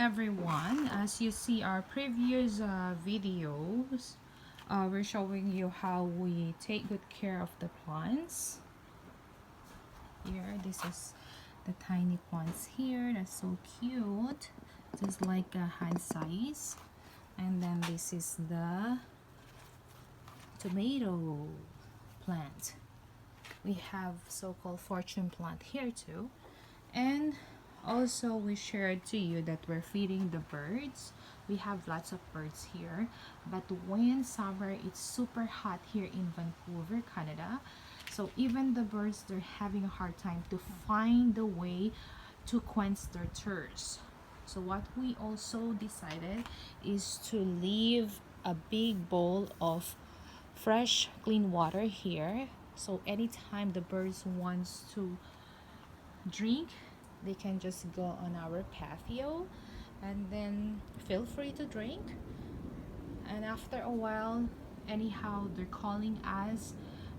Everyone, as you see our previous videos, we're showing you how we take good care of the plants. Here, this is the tiny plants here. That's so cute, just like a hand size. And then this is the tomato plant. We have so-called fortune plant here too. And also we shared to you that we're feeding the birds. We have lots of birds here, but when summer it's super hot here in Vancouver, Canada, so even the birds, they're having a hard time to find the way to quench their thirst. So what we also decided is to leave a big bowl of fresh clean water here, so anytime the birds wants to drink, they can just go on our patio and then feel free to drink. And after a while, anyhow, they're calling us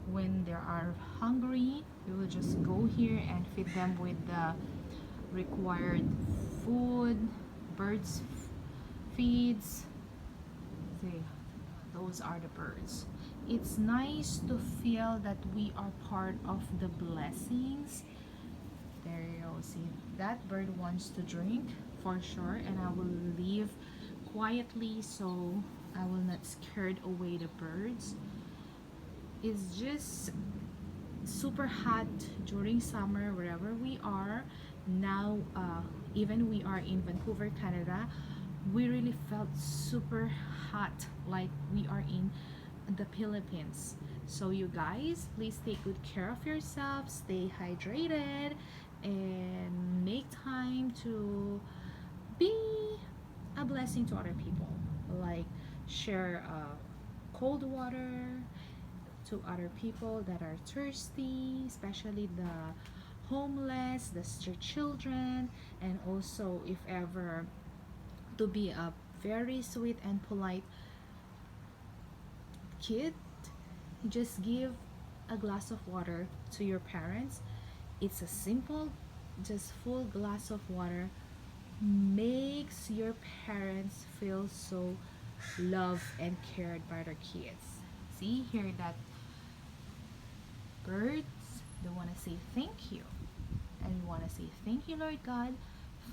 when they are hungry. We will just go here and feed them with the required food, birds feeds. See, those are the birds. It's nice to feel that we are part of the blessings. There you go. See, that bird wants to drink for sure, and I will leave quietly so I will not scared away the birds. It's just super hot during summer wherever we are. Now, even we are in Vancouver, Canada, we really felt super hot, like we are in the Philippines. So you guys, please take good care of yourselves, stay hydrated, and make time to be a blessing to other people, like share cold water to other people that are thirsty, especially the homeless, the children, and also if ever to be a very sweet and polite kid, just give a glass of water to your parents. It's a simple, just full glass of water makes your parents feel so loved and cared by their kids. See, hear that birds, they want to say thank you. And we want to say thank you, Lord God,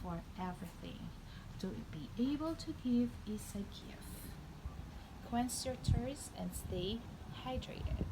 for everything. To be able to give is a gift. Quench your thirst and stay hydrated.